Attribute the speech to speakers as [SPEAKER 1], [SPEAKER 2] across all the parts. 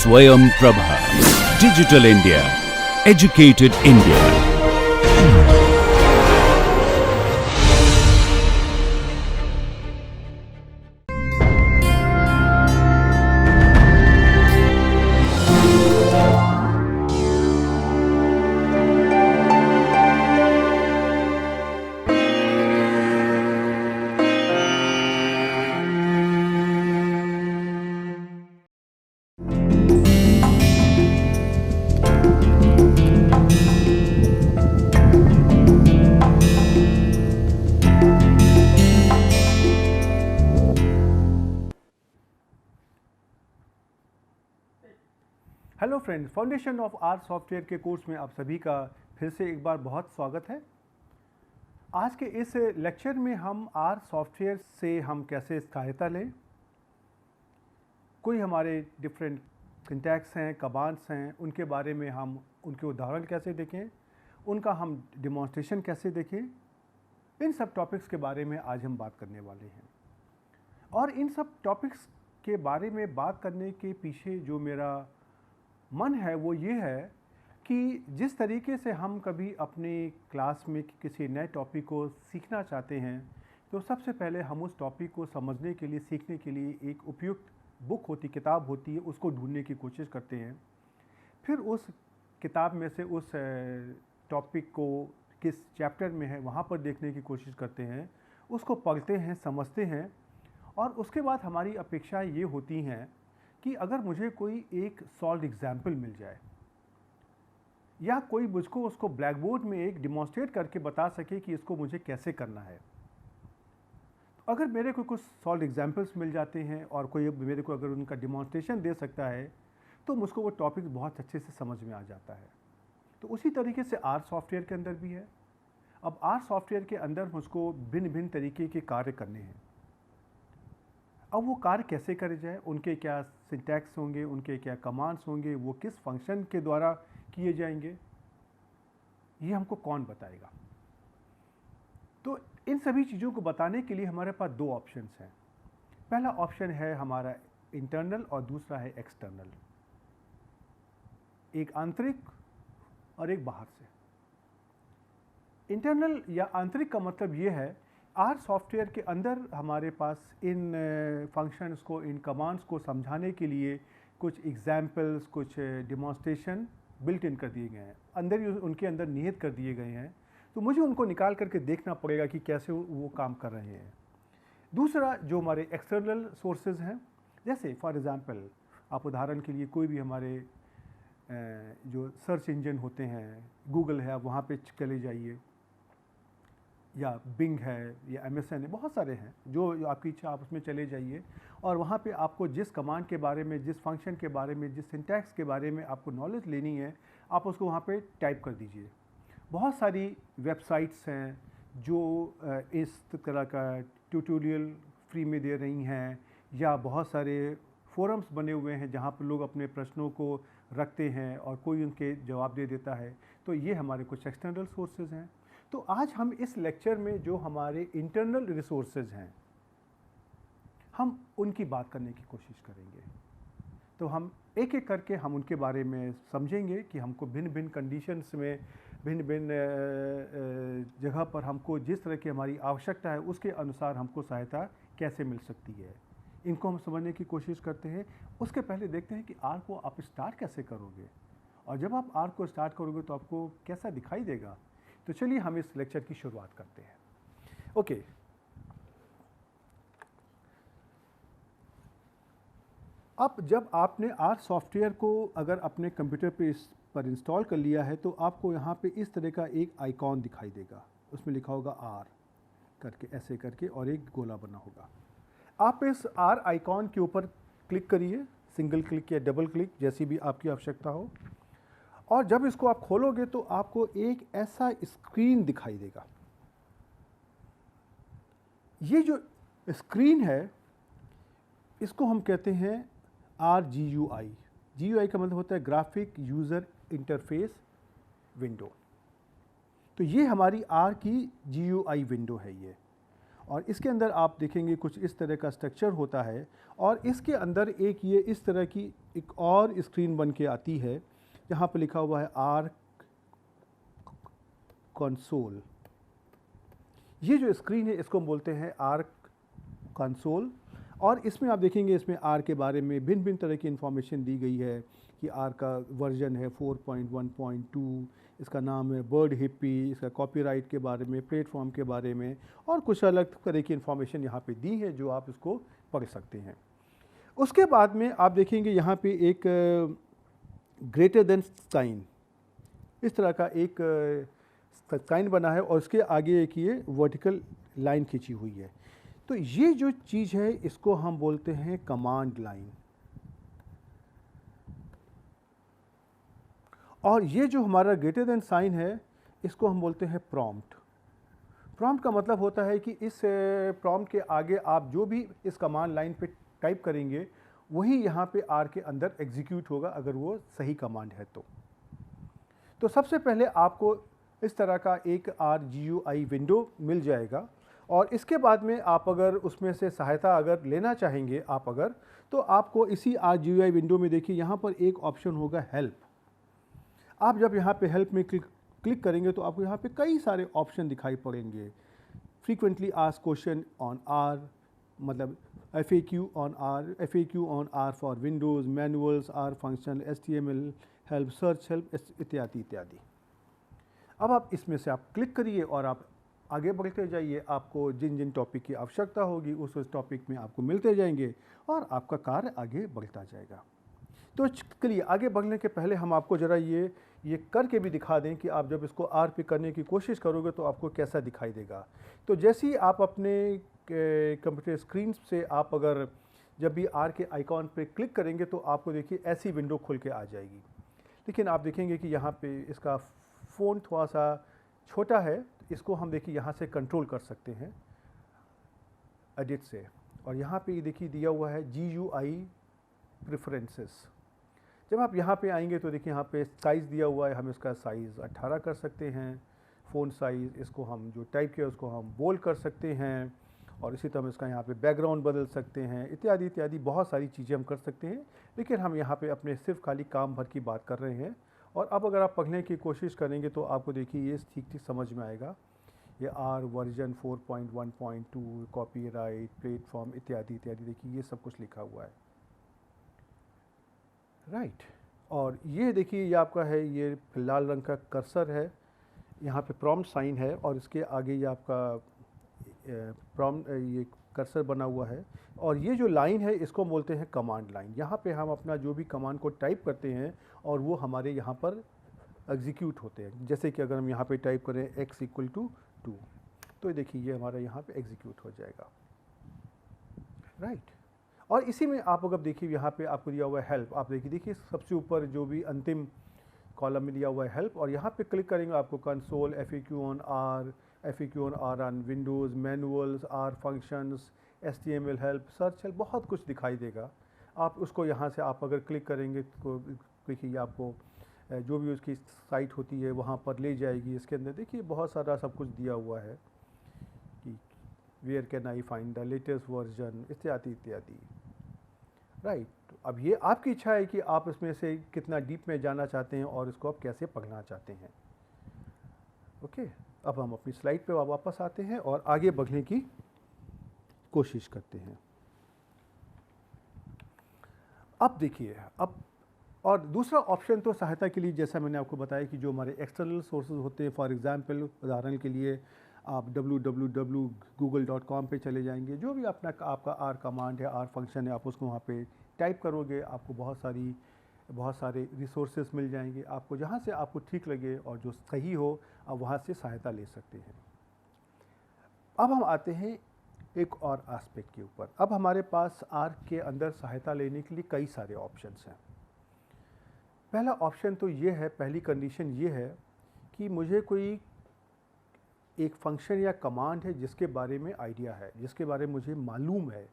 [SPEAKER 1] Swayam Prabha. Digital India. Educated India.
[SPEAKER 2] Hello friends, foundation of R software के course में आप सभी का फिर से एक बार बहुत स्वागत है। आज के इस लेक्चर में हम आर सॉफ्टवेयर से हम कैसे सहायता लें, कोई हमारे डिफरेंट सिंटैक्स हैं, कमांड्स हैं, उनके बारे में हम उनके उदाहरण कैसे देखें, उनका हम डिमॉन्स्ट्रेशन कैसे देखें, इन सब टॉपिक्स के बारे में आज हम बात करने वाले हैं। और इन सब टॉपिक्स के बारे में बात करने के पीछे जो मेरा मन है वो ये है कि जिस तरीके से हम कभी अपनी क्लास में किसी नए टॉपिक को सीखना चाहते हैं तो सबसे पहले हम उस टॉपिक को समझने के लिए, सीखने के लिए एक उपयुक्त बुक होती, किताब होती है, उसको ढूंढने की कोशिश करते हैं। फिर उस किताब में से उस टॉपिक को किस चैप्टर में है वहाँ पर देखने की कोशिश करते हैं, उसको पढ़ते हैं, समझते हैं। और उसके बाद हमारी अपेक्षाएं ये होती हैं कि अगर मुझे कोई एक सॉल्व एग्जाम्पल मिल जाए या कोई मुझको उसको ब्लैक बोर्ड में एक डिमॉन्स्ट्रेट करके बता सके कि इसको मुझे कैसे करना है। तो अगर मेरे को कुछ सॉल्व एग्जाम्पल्स मिल जाते हैं और कोई मेरे को अगर उनका डिमॉन्स्ट्रेशन दे सकता है तो मुझको वो टॉपिक बहुत अच्छे से समझ में आ जाता है। तो उसी तरीके से आर सॉफ्टवेयर के अंदर भी है। अब आर सॉफ्टवेयर के अंदर मुझको भिन्न भिन्न तरीके के कार्य करने हैं। अब वो कार्य कैसे करे जाए, उनके क्या सिंटैक्स होंगे, उनके क्या कमांड्स होंगे, वो किस फंक्शन के द्वारा किए जाएंगे, ये हमको कौन बताएगा। तो इन सभी चीज़ों को बताने के लिए हमारे पास दो ऑप्शंस हैं। पहला ऑप्शन है हमारा इंटरनल और दूसरा है एक्सटर्नल, एक आंतरिक और एक बाहर से। इंटरनल या आंतरिक का मतलब ये है आर सॉफ्टवेयर के अंदर हमारे पास इन फंक्शंस को, इन कमांड्स को समझाने के लिए कुछ एग्जाम्पल्स, कुछ डिमॉन्स्ट्रेशन बिल्ट इन कर दिए गए हैं, अंदर ही उनके अंदर निहित कर दिए गए हैं। तो मुझे उनको निकाल करके देखना पड़ेगा कि कैसे वो काम कर रहे हैं। दूसरा जो हमारे एक्सटर्नल सोर्सेज हैं, जैसे फॉर एग्ज़ाम्पल आप उदाहरण के लिए कोई भी हमारे जो सर्च इंजन होते हैं, गूगल है, आप वहाँ पे चले जाइए, या बिंग है या एमएसएन है, बहुत सारे हैं, जो आपकी इच्छा आप उसमें चले जाइए और वहाँ पे आपको जिस कमांड के बारे में, जिस फंक्शन के बारे में, जिस सिंटैक्स के बारे में आपको नॉलेज लेनी है, आप उसको वहाँ पे टाइप कर दीजिए। बहुत सारी वेबसाइट्स हैं जो इस तरह का ट्यूटोरियल फ्री में दे रही हैं, या बहुत सारे फोरम्स बने हुए हैं जहाँ पर लोग अपने प्रश्नों को रखते हैं और कोई उनके जवाब दे देता है। तो ये हमारे कुछ एक्सटर्नल सोर्सेज हैं। तो आज हम इस लेक्चर में जो हमारे इंटरनल रिसोर्सेज हैं, हम उनकी बात करने की कोशिश करेंगे। तो हम एक एक करके हम उनके बारे में समझेंगे कि हमको भिन्न भिन्न कंडीशंस में, भिन्न भिन्न जगह पर हमको जिस तरह की हमारी आवश्यकता है उसके अनुसार हमको सहायता कैसे मिल सकती है, इनको हम समझने की कोशिश करते हैं। उसके पहले देखते हैं कि आर को आप स्टार्ट कैसे करोगे, और जब आप आर को स्टार्ट करोगे तो आपको कैसा दिखाई देगा। तो चलिए हम इस लेक्चर की शुरुआत करते हैं। ओके, अब जब आपने आर सॉफ्टवेयर को अगर अपने कंप्यूटर पर इंस्टॉल कर लिया है तो आपको यहाँ पे इस तरह का एक आइकॉन दिखाई देगा, उसमें लिखा होगा आर करके, ऐसे करके, और एक गोला बना होगा। आप इस आर आइकॉन के ऊपर क्लिक करिए, सिंगल क्लिक या डबल क्लिक, जैसी भी आपकी आवश्यकता हो। और जब इसको आप खोलोगे तो आपको एक ऐसा स्क्रीन दिखाई देगा। ये जो स्क्रीन है इसको हम कहते हैं RGUI। GUI का मतलब होता है ग्राफिक यूज़र इंटरफेस विंडो। तो ये हमारी आर की GUI विंडो है ये। और इसके अंदर आप देखेंगे कुछ इस तरह का स्ट्रक्चर होता है और इसके अंदर एक ये इस तरह की एक और स्क्रीन बन के आती है, यहाँ पे लिखा हुआ है आर कंसोल। ये जो स्क्रीन है इसको हम बोलते हैं आर कंसोल, और इसमें आप देखेंगे इसमें आर के बारे में भिन्न भिन्न तरह की इन्फॉर्मेशन दी गई है कि आर का वर्जन है 4.1.2, इसका नाम है बर्ड हिप्पी, इसका कॉपीराइट के बारे में, प्लेटफॉर्म के बारे में और कुछ अलग तरह की इन्फॉर्मेशन यहाँ पे दी है जो आप इसको पढ़ सकते हैं। उसके बाद में आप देखेंगे यहाँ पे एक ग्रेटर देन साइन, इस तरह का एक साइन बना है और उसके आगे एक ये वर्टिकल लाइन खींची हुई है। तो ये जो चीज़ है इसको हम बोलते हैं कमांड लाइन, और ये जो हमारा ग्रेटर देन साइन है इसको हम बोलते हैं प्रॉम्प्ट। प्रॉम्प्ट का मतलब होता है कि इस प्रॉम्प्ट के आगे आप जो भी इस कमांड लाइन पे टाइप करेंगे वही यहाँ पे आर के अंदर एग्जीक्यूट होगा अगर वो सही कमांड है तो सबसे पहले आपको इस तरह का एक RGUI विंडो मिल जाएगा, और इसके बाद में आप अगर उसमें से सहायता अगर लेना चाहेंगे तो आपको इसी RGUI विंडो में देखिए यहाँ पर एक ऑप्शन होगा हेल्प। आप जब यहाँ पे हेल्प में क्लिक करेंगे तो आपको यहाँ पे कई सारे ऑप्शन दिखाई पड़ेंगे। Frequently asked question on R, मतलब FAQ on R for Windows, manuals, R function, HTML help, search help इत्यादि इत्यादि। अब आप इसमें से आप क्लिक करिए और आप आगे बढ़ते जाइए। आपको जिन जिन टॉपिक की आवश्यकता होगी उस टॉपिक में आपको मिलते जाएंगे और आपका कार्य आगे बढ़ता जाएगा। तो चलिए आगे बढ़ने के पहले हम आपको ज़रा ये करके भी दिखा दें कि आप जब इसको आर पे करने की कोशिश करोगे तो आपको कैसा दिखाई देगा। तो जैसे ही आप अपने कंप्यूटर स्क्रीन से आप अगर जब भी आर के आइकॉन पे क्लिक करेंगे तो आपको देखिए ऐसी विंडो खुल के आ जाएगी। लेकिन आप देखेंगे कि यहाँ पे इसका फ़ॉन्ट थोड़ा सा छोटा है, इसको हम देखिए यहाँ से कंट्रोल कर सकते हैं एडिट से, और यहाँ पे देखिए दिया हुआ है GUI प्रेफरेंसेस। जब आप यहाँ पे आएंगे तो देखिए यहाँ पे साइज़ दिया हुआ है, हम इसका साइज़ 18 कर सकते हैं, फ़ॉन्ट साइज़, इसको हम जो टाइप किया उसको हम बोल्ड कर सकते हैं, और इसी तरह इसका यहाँ पे बैकग्राउंड बदल सकते हैं, इत्यादि इत्यादि बहुत सारी चीज़ें हम कर सकते हैं। लेकिन हम यहाँ पे अपने सिर्फ खाली काम भर की बात कर रहे हैं। और अब अगर आप पढ़ने की कोशिश करेंगे तो आपको देखिए ये ठीक ठीक समझ में आएगा। ये आर वर्जन 4.1.2, कॉपीराइट, प्लेटफॉर्म इत्यादि इत्यादि, देखिए ये सब कुछ लिखा हुआ है, राइट। और ये देखिए ये आपका है, ये लाल रंग का कर्सर है, यहाँ पे प्रॉम्प्ट साइन है और इसके आगे ये आपका प्रॉम्प्ट ये कर्सर बना हुआ है, और ये जो लाइन है इसको बोलते हैं कमांड लाइन। यहाँ पे हम अपना जो भी कमांड को टाइप करते हैं और वो हमारे यहाँ पर एग्जीक्यूट होते हैं। जैसे कि अगर हम यहाँ पे टाइप करें x = 2 तो ये देखिए ये हमारा यहाँ पे एग्जीक्यूट हो जाएगा, राइट। और इसी में आप अगर देखिए यहाँ पे आपको दिया हुआ है हेल्प, आप देखिए सबसे ऊपर जो भी अंतिम कॉलम में दिया हुआ है हेल्प, और यहाँ पे क्लिक करेंगे आपको console, FAQ on R on Windows, manuals, R functions, HTML help, search help, बहुत कुछ दिखाई देगा। आप उसको यहाँ से आप अगर क्लिक करेंगे तो देखिए आपको जो भी उसकी साइट होती है वहाँ पर ले जाएगी। इसके अंदर देखिए बहुत सारा सब कुछ दिया हुआ है कि where can I find the latest version इत्यादि इत्यादि, राइट। अब ये आपकी इच्छा है कि आप इसमें से कितना डीप में जाना चाहते हैं और इसको आप कैसे पढ़ना चाहते हैं। ओके, अब हम अपनी स्लाइड पे वापस आते हैं और आगे बढ़ने की कोशिश करते हैं। अब देखिए, अब और दूसरा ऑप्शन तो सहायता के लिए, जैसा मैंने आपको बताया कि जो हमारे एक्सटर्नल सोर्सेज होते हैं, फॉर एग्जांपल उदाहरण के लिए आप www.google.com पे चले जाएंगे, जो भी आपका आर कमांड है, आर फंक्शन है, आप उसको वहाँ पे टाइप करोगे, आपको बहुत सारे रिसोर्सेज मिल जाएंगे। आपको जहाँ से आपको ठीक लगे और जो सही हो आप वहाँ से सहायता ले सकते हैं। अब हम आते हैं एक और एस्पेक्ट के ऊपर। अब हमारे पास आर के अंदर सहायता लेने के लिए कई सारे ऑप्शंस हैं। पहला ऑप्शन तो ये है, पहली कंडीशन ये है कि मुझे कोई एक फंक्शन या कमांड है जिसके बारे में आइडिया है, जिसके बारे में मुझे मालूम है,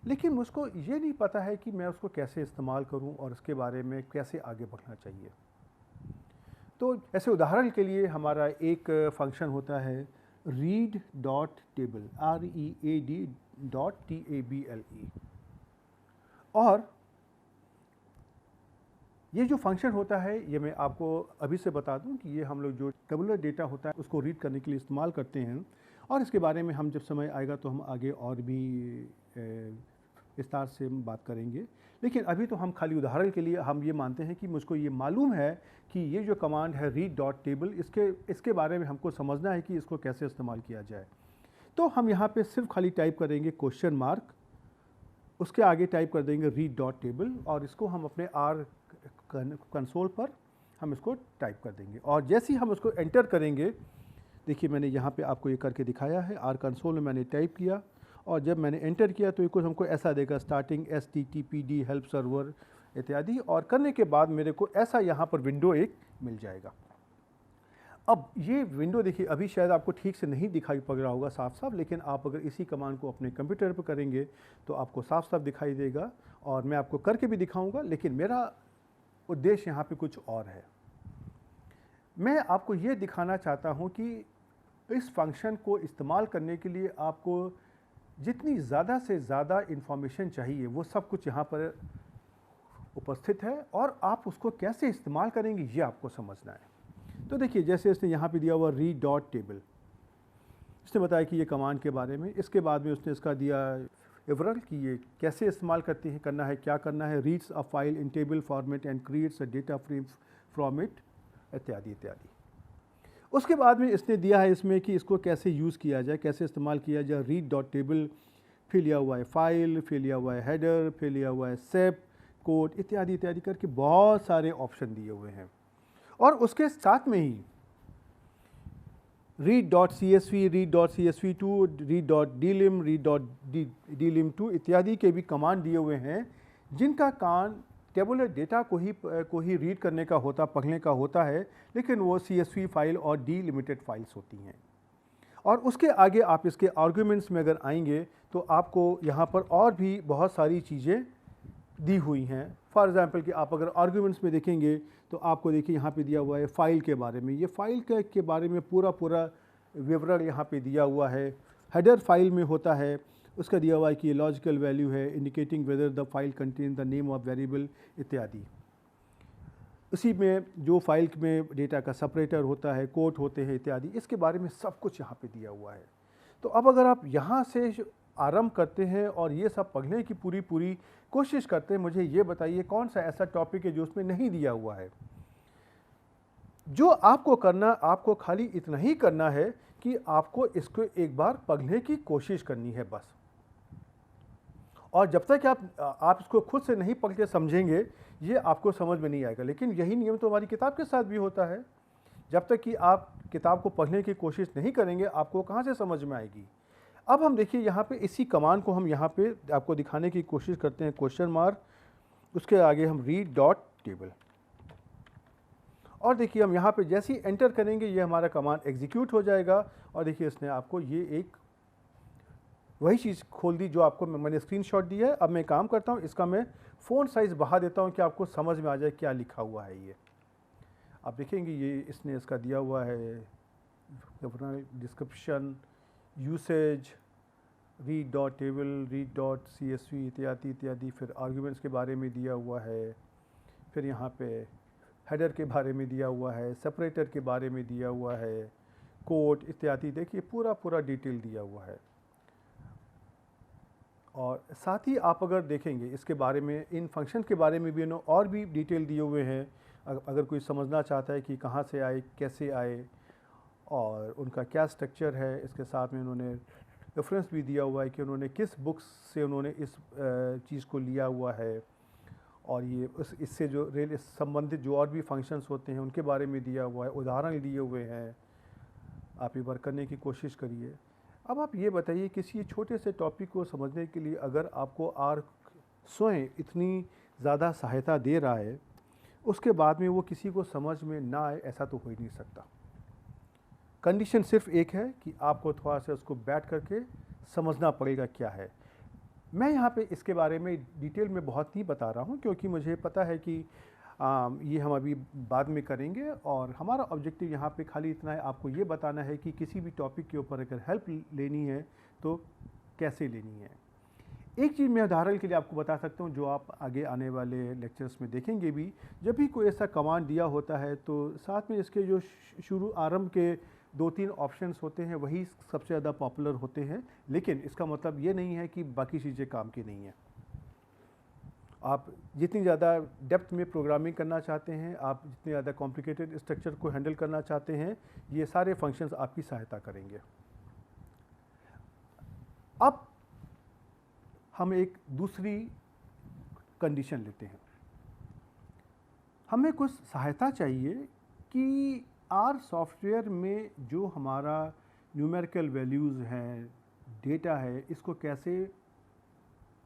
[SPEAKER 2] लेकिन मुझको ये नहीं पता है कि मैं उसको कैसे इस्तेमाल करूं और उसके बारे में कैसे आगे बढ़ना चाहिए। तो ऐसे उदाहरण के लिए हमारा एक फंक्शन होता है read.table, read.table। और ये जो फंक्शन होता है ये मैं आपको अभी से बता दूं कि ये हम लोग जो टेबुलर डेटा होता है उसको रीड करने के लिए इस्तेमाल करते हैं, और इसके बारे में हम जब समय आएगा तो हम आगे और भी विस्तार से हम बात करेंगे। लेकिन अभी तो हम खाली उदाहरण के लिए हम ये मानते हैं कि मुझको ये मालूम है कि ये जो कमांड है read.table, इसके बारे में हमको समझना है कि इसको कैसे इस्तेमाल किया जाए। तो हम यहाँ पे सिर्फ खाली टाइप करेंगे क्वेश्चन मार्क, उसके आगे टाइप कर देंगे read.table, और इसको हम अपने R कंसोल पर हम इसको टाइप कर देंगे। और जैसे ही हम उसको एंटर करेंगे, देखिए मैंने यहाँ पे आपको ये करके दिखाया है, R कंसोल में मैंने टाइप किया और जब मैंने एंटर किया तो ये कुछ हमको ऐसा देगा, स्टार्टिंग HTTPD हेल्प सर्वर इत्यादि, और करने के बाद मेरे को ऐसा यहाँ पर विंडो एक मिल जाएगा। अब ये विंडो देखिए अभी शायद आपको ठीक से नहीं दिखाई पड़ रहा होगा साफ साफ, लेकिन आप अगर इसी कमांड को अपने कंप्यूटर पर करेंगे तो आपको साफ साफ दिखाई देगा, और मैं आपको करके भी दिखाऊंगा। लेकिन मेरा उद्देश्य यहाँ पे कुछ और है। मैं आपको ये दिखाना चाहता हूँ कि इस फंक्शन को इस्तेमाल करने के लिए आपको जितनी ज़्यादा से ज़्यादा इन्फॉर्मेशन चाहिए वो सब कुछ यहाँ पर उपस्थित है, और आप उसको कैसे इस्तेमाल करेंगे ये आपको समझना है। तो देखिए जैसे इसने यहाँ पे दिया हुआ read.table, इसने बताया कि ये कमांड के बारे में, इसके बाद में उसने इसका दिया विवरण कि ये कैसे इस्तेमाल करना है, क्या करना है, reads a file in table format and creates a data frame from it इत्यादि इत्यादि। उसके बाद में इसने दिया है इसमें कि इसको कैसे यूज़ किया जाए, कैसे इस्तेमाल किया जाए। read.table फिर लिया हुआ है फाइल, फिर लिया हुआ है हेडर, फिर लिया हुआ है सेप कोड इत्यादि इत्यादि करके बहुत सारे ऑप्शन दिए हुए हैं। और उसके साथ में ही read.csv, read.csv2, read.dlim, read.dlim2 इत्यादि के भी कमांड दिए हुए हैं, जिनका काम टेबुलर डेटा को ही रीड करने का होता, पढ़ने का होता है, लेकिन वो CSV फाइल और डिलिमिटेड फाइल्स होती हैं। और उसके आगे आप इसके आर्ग्यूमेंट्स में अगर आएंगे तो आपको यहाँ पर और भी बहुत सारी चीज़ें दी हुई हैं। फॉर एग्ज़ाम्पल कि आप अगर आर्ग्यूमेंट्स में देखेंगे तो आपको देखिए यहाँ पे दिया हुआ है फ़ाइल के बारे में, ये फ़ाइल के बारे में पूरा विवरण यहाँ पे दिया हुआ है। हेडर फाइल में होता है, उसका दिया हुआ है कि ये लॉजिकल वैल्यू है, indicating whether the file contain the name of variable इत्यादि। उसी में जो फाइल में डेटा का सेपरेटर होता है, कोट होते हैं इत्यादि, इसके बारे में सब कुछ यहाँ पे दिया हुआ है। तो अब अगर आप यहाँ से आरंभ करते हैं और ये सब पढ़ने की पूरी कोशिश करते हैं, मुझे ये बताइए कौन सा ऐसा टॉपिक है जो उसमें नहीं दिया हुआ है। जो आपको करना, आपको खाली इतना ही करना है कि आपको इसको एक बार पढ़ने की कोशिश करनी है बस। और जब तक आप इसको खुद से नहीं पढ़ के समझेंगे, ये आपको समझ में नहीं आएगा। लेकिन यही नियम तो हमारी किताब के साथ भी होता है। जब तक कि आप किताब को पढ़ने की कोशिश नहीं करेंगे, आपको कहाँ से समझ में आएगी। अब हम देखिए यहाँ पे इसी कमांड को हम यहाँ पे आपको दिखाने की कोशिश करते हैं, क्वेश्चन मार्क, उसके आगे हम read.table, और देखिए हम यहाँ पे जैसे ही एंटर करेंगे ये हमारा कमांड एग्जीक्यूट हो जाएगा। और देखिए इसने आपको ये एक वही चीज़ खोल दी जो आपको मैंने स्क्रीनशॉट दिया है। अब मैं काम करता हूँ, इसका मैं फ़ॉन्ट साइज़ बढ़ा देता हूँ कि आपको समझ में आ जाए क्या लिखा हुआ है। ये आप देखेंगे ये इसने इसका दिया हुआ है डिस्क्रिप्शन, यूसेज, read.table, read.csv इत्यादि इत्यादि। फिर आर्ग्यूमेंट्स के बारे में दिया हुआ है, फिर यहाँ पे हेडर के बारे में दिया हुआ है, सेपरेटर के बारे में दिया हुआ है, कोड इत्यादि। देखिए पूरा डिटेल दिया हुआ है। और साथ ही आप अगर देखेंगे इसके बारे में, इन फंक्शन के बारे में भी और भी डिटेल दिए हुए हैं। अगर कोई समझना चाहता है कि कहाँ से आए, कैसे आए और उनका क्या स्ट्रक्चर है, इसके साथ में उन्होंने रेफरेंस भी दिया हुआ है कि उन्होंने किस बुक्स से उन्होंने इस चीज़ को लिया हुआ है। और ये इससे जो संबंधित जो और भी फंक्शंस होते हैं उनके बारे में दिया हुआ है, उदाहरण दिए हुए हैं। आप एक बार करने की कोशिश करिए। अब आप ये बताइए, किसी छोटे से टॉपिक को समझने के लिए अगर आपको R स्वयं इतनी ज़्यादा सहायता दे रहा है, उसके बाद में वो किसी को समझ में ना आए, ऐसा तो हो ही नहीं सकता। कंडीशन सिर्फ एक है कि आपको थोड़ा सा उसको बैठ करके समझना पड़ेगा क्या है। मैं यहाँ पे इसके बारे में डिटेल में बहुत नहीं बता रहा हूँ, क्योंकि मुझे पता है कि ये हम अभी बाद में करेंगे। और हमारा ऑब्जेक्टिव यहाँ पे खाली इतना है, आपको ये बताना है कि किसी भी टॉपिक के ऊपर अगर हेल्प लेनी है तो कैसे लेनी है। एक चीज़ मैं उदाहरण के लिए आपको बता सकता हूँ, जो आप आगे आने वाले लेक्चर्स में देखेंगे भी। जब भी कोई ऐसा कमांड दिया होता है तो साथ में इसके जो शुरू आरंभ के 2-3 ऑप्शंस होते हैं वही सबसे ज़्यादा पॉपुलर होते हैं, लेकिन इसका मतलब ये नहीं है कि बाकी चीज़ें काम की नहीं हैं। आप जितनी ज़्यादा डेप्थ में प्रोग्रामिंग करना चाहते हैं, आप जितने ज़्यादा कॉम्प्लिकेटेड स्ट्रक्चर को हैंडल करना चाहते हैं, ये सारे फंक्शंस आपकी सहायता करेंगे। अब हम एक दूसरी कंडीशन लेते हैं। हमें कुछ सहायता चाहिए कि आर सॉफ्टवेयर में जो हमारा न्यूमेरिकल वैल्यूज़ हैं, डेटा है, इसको कैसे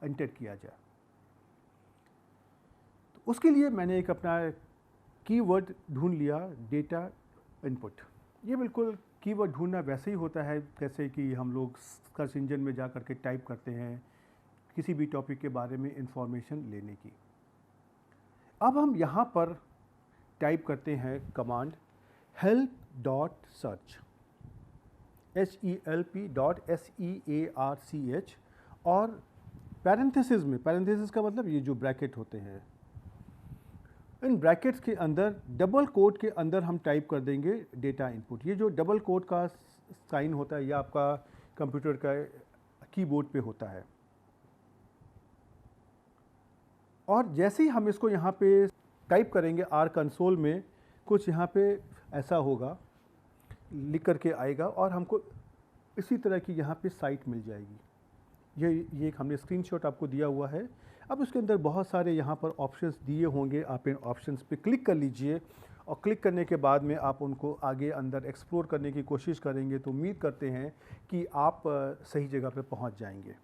[SPEAKER 2] एंटर किया जाए। तो उसके लिए मैंने एक अपना कीवर्ड ढूंढ लिया, डेटा इनपुट। ये बिल्कुल कीवर्ड ढूंढना वैसे ही होता है जैसे कि हम लोग सर्च इंजन में जा कर के टाइप करते हैं किसी भी टॉपिक के बारे में इंफॉर्मेशन लेने की। अब हम यहाँ पर टाइप करते हैं कमांड help.search help.search और पैरेंथेसिस में, पैरेंथेसिस का मतलब ये जो ब्रैकेट होते हैं, इन ब्रैकेट्स के अंदर डबल कोट के अंदर हम टाइप कर देंगे डेटा इनपुट। ये जो डबल कोट का साइन होता है, यह आपका कंप्यूटर का कीबोर्ड पे होता है। और जैसे ही हम इसको यहाँ पे टाइप करेंगे आर कंसोल में, कुछ यहाँ पे ऐसा होगा, लिख करके आएगा और हमको इसी तरह की यहाँ पे साइट मिल जाएगी। ये एक हमने स्क्रीनशॉट आपको दिया हुआ है। अब उसके अंदर बहुत सारे यहाँ पर ऑप्शंस दिए होंगे, आप इन ऑप्शंस पे क्लिक कर लीजिए और क्लिक करने के बाद में आप उनको आगे अंदर एक्सप्लोर करने की कोशिश करेंगे तो उम्मीद करते हैं कि आप सही जगह पे पहुँच जाएंगे।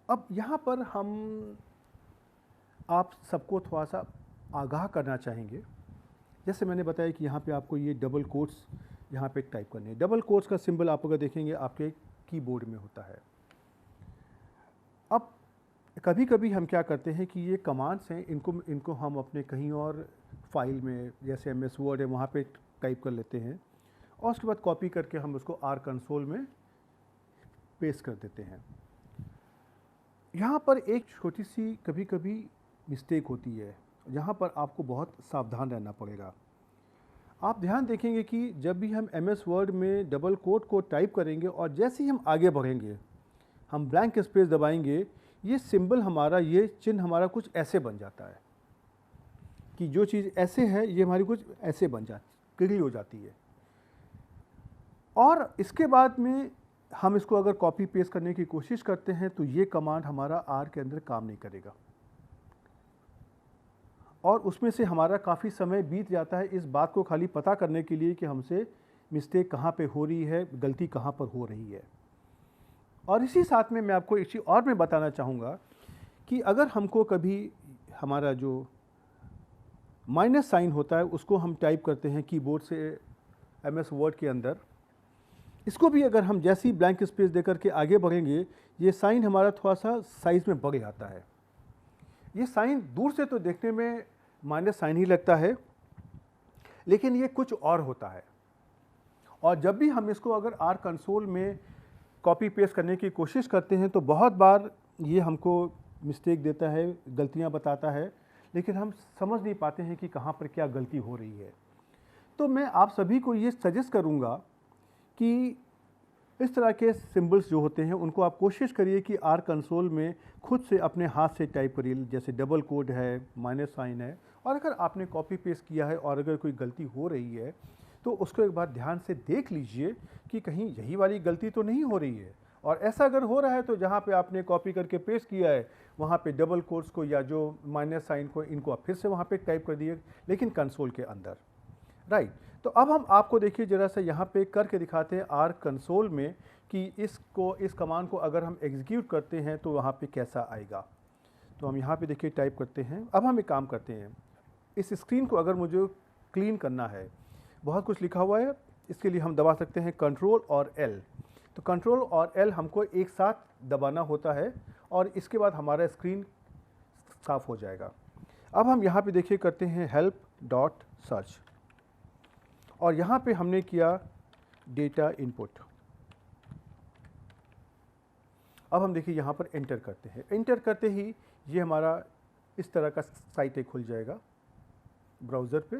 [SPEAKER 2] अब यहाँ पर हम आप सबको थोड़ा सा आगाह करना चाहेंगे। जैसे मैंने बताया कि यहाँ पे आपको ये डबल कोट्स यहाँ पे टाइप करने हैं। डबल कोट्स का सिंबल आप अगर देखेंगे आपके कीबोर्ड में होता है। अब कभी कभी हम क्या करते हैं कि ये कमांड्स हैं, इनको हम अपने कहीं और फाइल में, जैसे MS वर्ड है, वहाँ पे टाइप कर लेते हैं और उसके बाद कॉपी करके हम उसको आर कंसोल में पेस्ट कर देते हैं। यहाँ पर एक छोटी सी कभी कभी मिस्टेक होती है, जहाँ पर आपको बहुत सावधान रहना पड़ेगा। आप ध्यान देखेंगे कि जब भी हम MS वर्ड में डबल कोट को टाइप करेंगे और जैसे ही हम आगे बढ़ेंगे, हम ब्लैंक स्पेस दबाएंगे, ये सिंबल हमारा, ये चिन्ह हमारा कुछ ऐसे बन जाता है कि जो चीज़ ऐसे है ये हमारी कुछ ऐसे बन जाती, टेढ़ी हो जाती है। और इसके बाद में हम इसको अगर कॉपी पेस्ट करने की कोशिश करते हैं तो ये कमांड हमारा आर के अंदर काम नहीं करेगा और उसमें से हमारा काफ़ी समय बीत जाता है इस बात को खाली पता करने के लिए कि हमसे मिस्टेक कहाँ पे हो रही है, गलती कहाँ पर हो रही है। और इसी साथ में मैं आपको एक चीज़ और मैं बताना चाहूँगा कि अगर हमको कभी हमारा जो माइनस साइन होता है उसको हम टाइप करते हैं कीबोर्ड से MS वर्ड के अंदर, इसको भी अगर हम जैसे ही ब्लैंक स्पेस देकर के आगे बढ़ेंगे, ये साइन हमारा थोड़ा सा साइज़ में बढ़ जाता है। ये साइन दूर से तो देखने में माइनस साइन ही लगता है, लेकिन ये कुछ और होता है। और जब भी हम इसको अगर आर कंसोल में कॉपी पेस्ट करने की कोशिश करते हैं तो बहुत बार ये हमको मिस्टेक देता है, गलतियां बताता है, लेकिन हम समझ नहीं पाते हैं कि कहाँ पर क्या गलती हो रही है। तो मैं आप सभी को ये सजेस्ट करूँगा कि इस तरह के सिंबल्स जो होते हैं उनको आप कोशिश करिए कि आर कंसोल में खुद से अपने हाथ से टाइप करिए। जैसे डबल कोड है, माइनस साइन है, और अगर आपने कॉपी पेस्ट किया है और अगर कोई गलती हो रही है तो उसको एक बार ध्यान से देख लीजिए कि कहीं यही वाली गलती तो नहीं हो रही है। और ऐसा अगर हो रहा है तो जहाँ पे आपने कॉपी करके पेस्ट किया है वहाँ पे डबल कोट्स को या जो माइनस साइन को, इनको आप फिर से वहाँ पे टाइप कर दिए, लेकिन कंसोल के अंदर। राइट, तो अब हम आपको देखिए ज़रा सा यहाँ पे करके दिखाते हैं आर कंसोल में कि इस कमांड को अगर हम एग्जीक्यूट करते हैं तो वहाँ पे कैसा आएगा। तो हम यहाँ पे देखिए टाइप करते हैं। अब हम एक काम करते हैं, इस स्क्रीन को अगर मुझे क्लीन करना है, बहुत कुछ लिखा हुआ है, इसके लिए हम दबा सकते हैं कंट्रोल और L। तो कंट्रोल और L हमको एक साथ दबाना होता है और इसके बाद हमारा स्क्रीन साफ़ हो जाएगा। अब हम यहाँ पे देखिए करते हैं हेल्प डॉट सर्च और यहाँ पे हमने किया डेटा इनपुट। अब हम देखिए यहाँ पर एंटर करते हैं। एंटर करते ही ये हमारा इस तरह का साइट एक खुल जाएगा ब्राउज़र पे।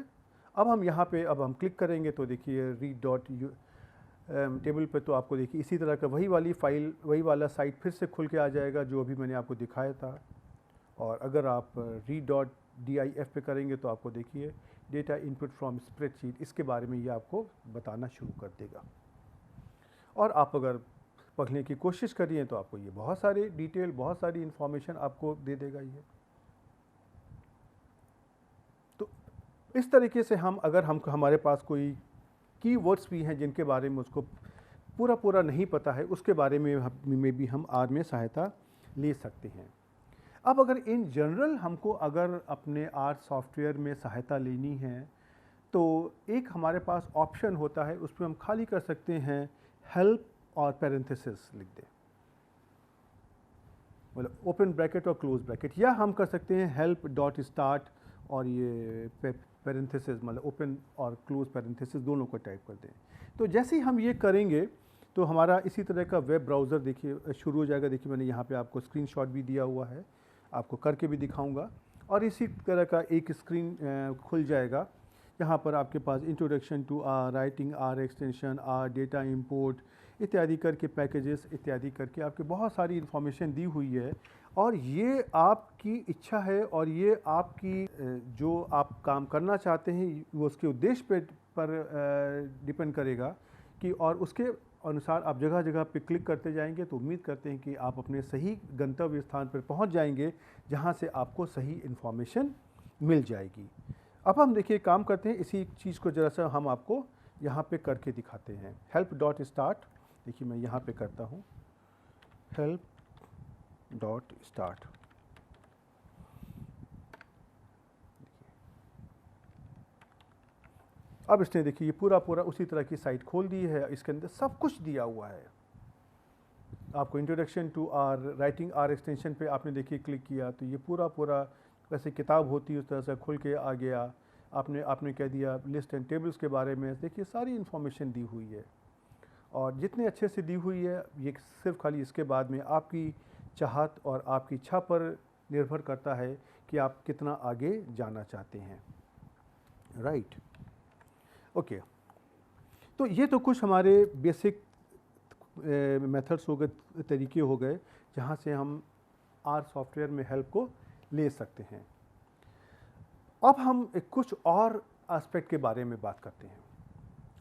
[SPEAKER 2] अब हम यहाँ पे अब हम क्लिक करेंगे तो देखिए रीड डॉट टेबल पे तो आपको देखिए इसी तरह का वही वाली फाइल वही वाला साइट फिर से खुल के आ जाएगा जो अभी मैंने आपको दिखाया था। और अगर आप read.dif पे करेंगे तो आपको देखिए डेटा इनपुट फ्रॉम स्प्रेडशीट, इसके बारे में ये आपको बताना शुरू कर देगा। और आप अगर पढ़ने की कोशिश करिए तो आपको ये बहुत सारे डिटेल बहुत सारी इंफॉर्मेशन आपको दे देगा ये। तो इस तरीके से हम अगर हमारे पास कोई कीवर्ड्स भी हैं जिनके बारे में उसको पूरा नहीं पता है, उसके बारे में भी हम आर में सहायता ले सकते हैं। अब अगर इन जनरल हमको अगर अपने आर सॉफ्टवेयर में सहायता लेनी है तो एक हमारे पास ऑप्शन होता है, उस पर हम खाली कर सकते हैं हेल्प और पैरेंथेसिस लिख दें, मतलब ओपन ब्रैकेट और क्लोज ब्रैकेट, या हम कर सकते हैं हेल्प डॉट स्टार्ट और ये पैरेंथेसिस मतलब ओपन और क्लोज पैरेंथेसिस दोनों को टाइप कर दें। तो जैसे ही हम ये करेंगे तो हमारा इसी तरह का वेब ब्राउज़र देखिए शुरू हो जाएगा। देखिए मैंने यहाँ पे आपको स्क्रीनशॉट भी दिया हुआ है, आपको करके भी दिखाऊंगा। और इसी तरह का एक स्क्रीन खुल जाएगा, यहाँ पर आपके पास introduction to R, writing R extension, R data import इत्यादि करके पैकेजेस इत्यादि करके आपके बहुत सारी इन्फॉर्मेशन दी हुई है। और ये आपकी इच्छा है और ये आपकी जो आप काम करना चाहते हैं वो उसके उद्देश्य पर डिपेंड करेगा कि और उसके अनुसार आप जगह जगह पे क्लिक करते जाएंगे तो उम्मीद करते हैं कि आप अपने सही गंतव्य स्थान पर पहुंच जाएंगे जहां से आपको सही इन्फॉर्मेशन मिल जाएगी। अब हम देखिए काम करते हैं, इसी चीज़ को ज़रा सा हम आपको यहाँ पे करके दिखाते हैं। हेल्प डॉट स्टार्ट, देखिए मैं यहाँ पे करता हूँ हेल्प डॉट स्टार्ट। अब इसने देखिए ये पूरा उसी तरह की साइट खोल दी है, इसके अंदर सब कुछ दिया हुआ है। आपको introduction to R, writing R extension पे आपने देखिए क्लिक किया तो ये पूरा वैसे किताब होती है उस तरह से खुल के आ गया। आपने कह दिया लिस्ट एंड टेबल्स के बारे में, देखिए सारी इन्फॉर्मेशन दी हुई है और जितने अच्छे से दी हुई है ये सिर्फ खाली इसके बाद में आपकी चाहत और आपकी इच्छा पर निर्भर करता है कि आप कितना आगे जाना चाहते हैं। Right, okay. तो ये तो कुछ हमारे बेसिक मेथड्स हो गए, तरीके हो गए जहाँ से हम आर सॉफ्टवेयर में हेल्प को ले सकते हैं। अब हम कुछ और एस्पेक्ट के बारे में बात करते हैं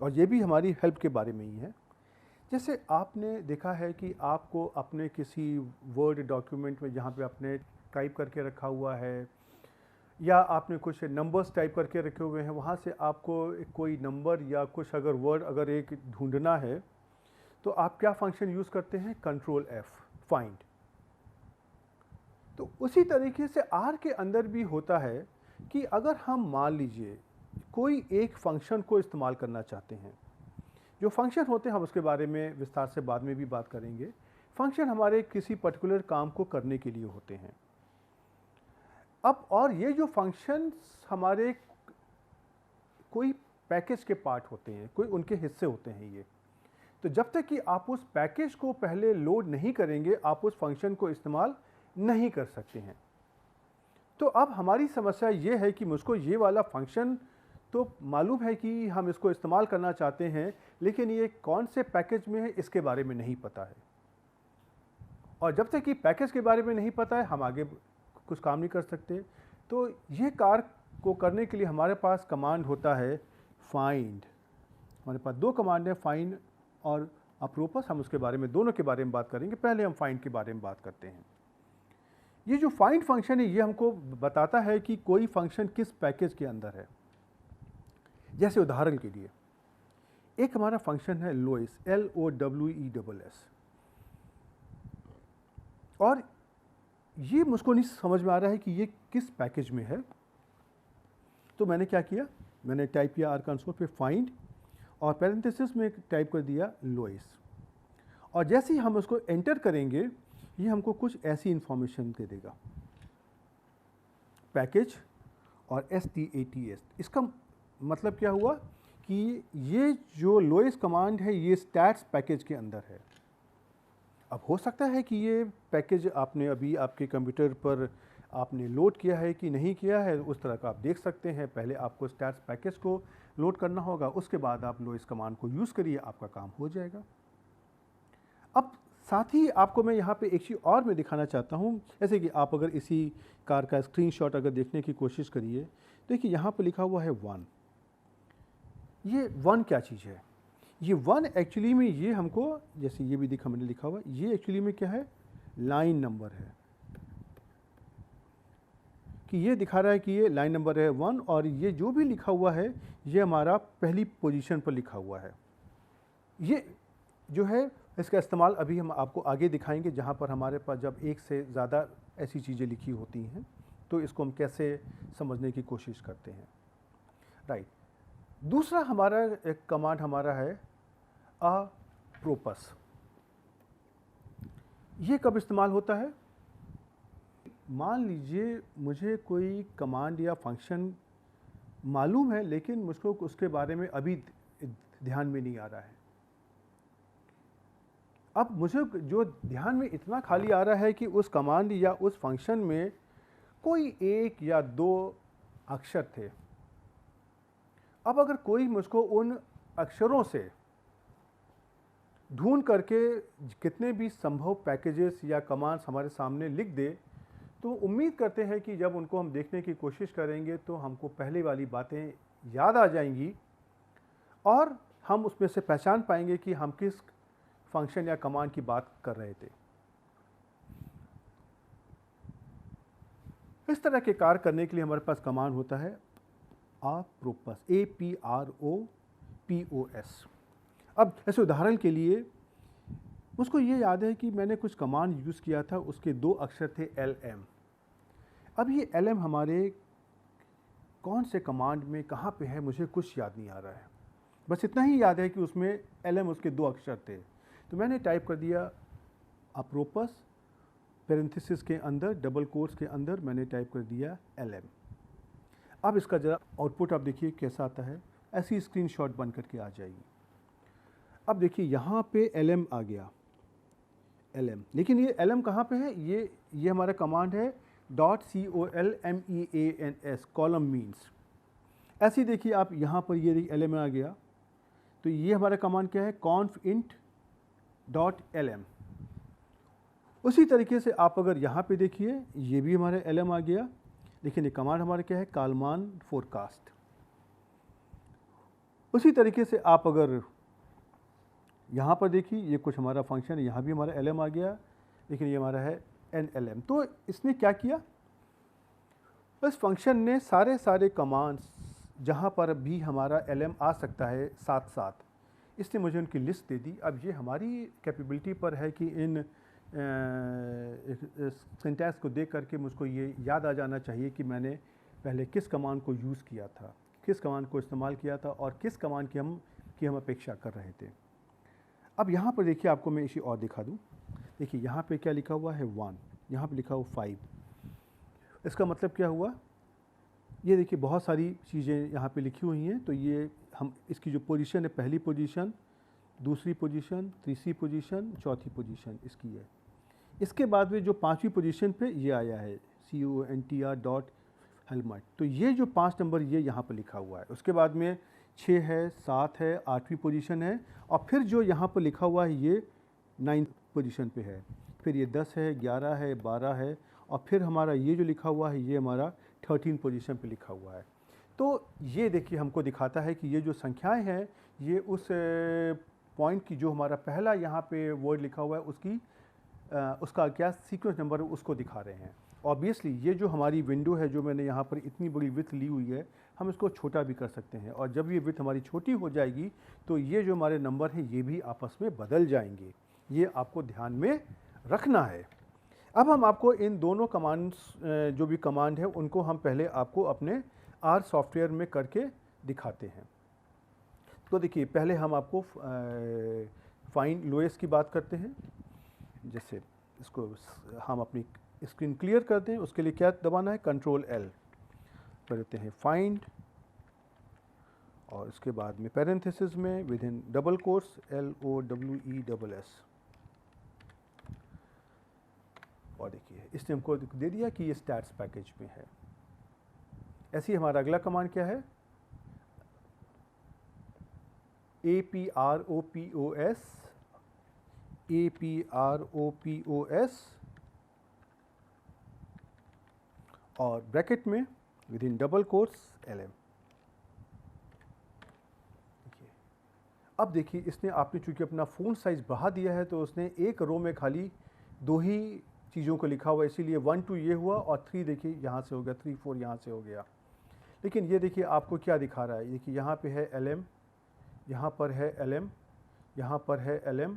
[SPEAKER 2] और ये भी हमारी हेल्प के बारे में ही है। जैसे आपने देखा है कि आपको अपने किसी वर्ड डॉक्यूमेंट में जहाँ पे आपने टाइप करके रखा हुआ है या आपने कुछ नंबर्स टाइप करके रखे हुए हैं, वहाँ से आपको कोई नंबर या कुछ अगर वर्ड अगर एक ढूंढना है तो आप क्या फंक्शन यूज़ करते हैं, कंट्रोल F, फाइंड। तो उसी तरीके से आर के अंदर भी होता है कि अगर हम मान लीजिए कोई एक फंक्शन को इस्तेमाल करना चाहते हैं, जो फंक्शन होते हैं हम उसके बारे में विस्तार से बाद में भी बात करेंगे। फंक्शन हमारे किसी पर्टिकुलर काम को करने के लिए होते हैं। अब और ये जो फंक्शंस हमारे कोई पैकेज के पार्ट होते हैं, कोई उनके हिस्से होते हैं ये। तो जब तक कि आप उस पैकेज को पहले लोड नहीं करेंगे आप उस फंक्शन को इस्तेमाल नहीं कर सकते हैं। तो अब हमारी समस्या ये है कि मुझको ये वाला फंक्शन तो मालूम है कि हम इसको इस्तेमाल करना चाहते हैं, लेकिन ये कौन से पैकेज में है इसके बारे में नहीं पता है। और जब तक कि पैकेज के बारे में नहीं पता है हम आगे कुछ काम नहीं कर सकते। तो ये कार्य को करने के लिए हमारे पास कमांड होता है फाइंड। हमारे पास दो कमांड है, फाइंड और अप्रोपस। हम उसके बारे में दोनों के बारे में बात करेंगे, पहले हम फाइंड के बारे में बात करते हैं। ये जो फाइंड फंक्शन है ये हमको बताता है कि कोई फंक्शन किस पैकेज के अंदर है। जैसे उदाहरण के लिए एक हमारा फंक्शन है लोएस, LOWESS, और ये मुझको नहीं समझ में आ रहा है कि ये किस पैकेज में है। तो मैंने क्या किया, मैंने टाइप किया आर कंसोल पे फाइंड और पैरेंथेसिस में टाइप कर दिया लोएस। और जैसे ही हम उसको एंटर करेंगे ये हमको कुछ ऐसी इंफॉर्मेशन दे देगा, पैकेज और STATS। इसका मतलब क्या हुआ कि ये जो लोएस्ट कमांड है ये स्टैट्स पैकेज के अंदर है। अब हो सकता है कि ये पैकेज आपने अभी आपके कंप्यूटर पर आपने लोड किया है कि नहीं किया है, उस तरह का आप देख सकते हैं। पहले आपको स्टैट्स पैकेज को लोड करना होगा, उसके बाद आप लोएस्ट कमांड को यूज़ करिए, आपका काम हो जाएगा। अब साथ ही आपको मैं यहाँ पे एक चीज़ और मैं दिखाना चाहता हूँ, जैसे कि आप अगर इसी कार का स्क्रीनशॉट अगर देखने की कोशिश करिए, देखिए यहाँ पर लिखा हुआ है 1। ये 1 क्या चीज़ है? ये 1 एक्चुअली में ये हमको, जैसे ये भी मैंने लिखा हुआ, ये एक्चुअली में क्या है? लाइन नंबर है, कि ये दिखा रहा है कि ये लाइन नंबर है 1, और ये जो भी लिखा हुआ है ये हमारा पहली पोजीशन पर लिखा हुआ है। ये जो है इसका इस्तेमाल अभी हम आपको आगे दिखाएंगे, जहाँ पर हमारे पास जब एक से ज़्यादा ऐसी चीज़ें लिखी होती हैं तो इसको हम कैसे समझने की कोशिश करते हैं। राइट। दूसरा हमारा एक कमांड हमारा है अप्रोपस। ये कब इस्तेमाल होता है? मान लीजिए मुझे कोई कमांड या फंक्शन मालूम है, लेकिन मुझको उसके बारे में अभी ध्यान में नहीं आ रहा है। अब मुझे जो ध्यान में इतना खाली आ रहा है कि उस कमांड या उस फंक्शन में कोई 1 या 2 अक्षर थे। अब अगर कोई मुझको उन अक्षरों से ढूंढ करके कितने भी संभव पैकेजेस या कमांड्स हमारे सामने लिख दे, तो उम्मीद करते हैं कि जब उनको हम देखने की कोशिश करेंगे तो हमको पहले वाली बातें याद आ जाएंगी और हम उसमें से पहचान पाएंगे कि हम किस फंक्शन या कमांड की बात कर रहे थे। इस तरह के कार्य करने के लिए हमारे पास कमांड होता है अप्रोपस, APROPOS। अब ऐसे उदाहरण के लिए मुझको ये याद है कि मैंने कुछ कमांड यूज़ किया था, उसके 2 अक्षर थे LM। अब ये LM हमारे कौन से कमांड में कहाँ पे है मुझे कुछ याद नहीं आ रहा है, बस इतना ही याद है कि उसमें LM उसके 2 अक्षर थे। तो मैंने टाइप कर दिया अप्रोपस, पैरेंथेसिस के अंदर डबल कोट्स के अंदर मैंने टाइप कर दिया LM। अब इसका ज़रा आउटपुट आप देखिए कैसा आता है, ऐसी स्क्रीनशॉट बन करके आ जाएगी। अब देखिए यहाँ पे LM आ गया, LM, लेकिन ये LM कहाँ पे है? ये हमारा कमांड है .colmeans, कॉलम मीन्स। ऐसे ही देखिए आप यहाँ पर ये LM आ गया, तो ये हमारा कमांड क्या है? confint.lm। उसी तरीके से आप अगर यहाँ पे देखिए, ये भी हमारा LM आ गया, लेकिन ये कमांड हमारा क्या है? कालमान फोरकास्ट। उसी तरीके से आप अगर यहाँ पर देखिए, ये कुछ हमारा फंक्शन है, यहाँ भी हमारा LM आ गया, लेकिन ये हमारा है NLM। तो इसने क्या किया? इस फंक्शन ने सारे कमांड्स जहाँ पर भी हमारा LM आ सकता है साथ साथ, इसने मुझे उनकी लिस्ट दे दी। अब ये हमारी कैपेबिलिटी पर है कि इन सिंटैक्स को देख करके मुझको ये याद आ जाना चाहिए कि मैंने पहले किस कमांड को यूज़ किया था, किस कमांड को इस्तेमाल किया था और किस कमांड की हम अपेक्षा कर रहे थे। अब यहाँ पर देखिए, आपको मैं इसी और दिखा दूँ। देखिए यहाँ पे क्या लिखा हुआ है? 1, यहाँ पे लिखा हुआ 5। इसका मतलब क्या हुआ? ये देखिए बहुत सारी चीज़ें यहाँ पे लिखी हुई हैं। तो ये हम इसकी जो पोजीशन है, पहली पोजीशन, दूसरी पोजीशन, तीसरी पोजीशन, चौथी पोजीशन इसकी है। इसके बाद में जो 5वीं पोजीशन पे ये आया है CONTR.helmet। तो ये जो 5 नंबर ये यहाँ पर लिखा हुआ है। उसके बाद में 6 है, 7 है, 8वीं पोजीशन है, और फिर जो यहाँ पर लिखा हुआ है ये 9th पोजीशन पे है। फिर ये 10 है, 11 है, 12 है, और फिर हमारा ये जो लिखा हुआ है ये हमारा 13 पोजीशन पे लिखा हुआ है। तो ये देखिए हमको दिखाता है कि ये जो संख्याएं हैं ये उस पॉइंट की जो हमारा पहला यहाँ पे वर्ड लिखा हुआ है उसका क्या सीक्वेंस नंबर है उसको दिखा रहे हैं। ऑब्वियसली ये जो हमारी विंडो है, जो मैंने यहाँ पर इतनी बड़ी विड्थ ली हुई है, हम इसको छोटा भी कर सकते हैं, और जब ये विड्थ हमारी छोटी हो जाएगी तो ये जो हमारे नंबर हैं ये भी आपस में बदल जाएंगे। ये आपको ध्यान में रखना है। अब हम आपको इन दोनों कमांड्स, जो भी कमांड है, उनको हम पहले आपको अपने R सॉफ्टवेयर में करके दिखाते हैं। तो देखिए पहले हम आपको फाइंड लोएस्ट की बात करते हैं। जैसे इसको हम अपनी स्क्रीन क्लियर करते हैं, उसके लिए क्या दबाना है? Ctrl L। कर देते हैं फाइंड, और इसके बाद में पैरेंथेसिस में with in double quotes LOWESS, और देखिए इसने हमको दे दिया कि ये स्टैट्स पैकेज में है। ऐसे ही हमारा अगला कमांड क्या है, APROPOS और ब्रैकेट में with in double quotes LM। अब देखिए इसने, आपने चूंकि अपना फ़ॉन्ट साइज़ बढ़ा दिया है तो उसने एक रो में खाली 2 ही चीज़ों को लिखा हुआ, इसीलिए 1 2 ये हुआ और 3 देखिए यहाँ से हो गया, 3 4 यहाँ से हो गया। लेकिन ये देखिए आपको क्या दिखा रहा है, देखिए यहाँ पे है LM, यहाँ पर है LM, यहाँ पर है LM,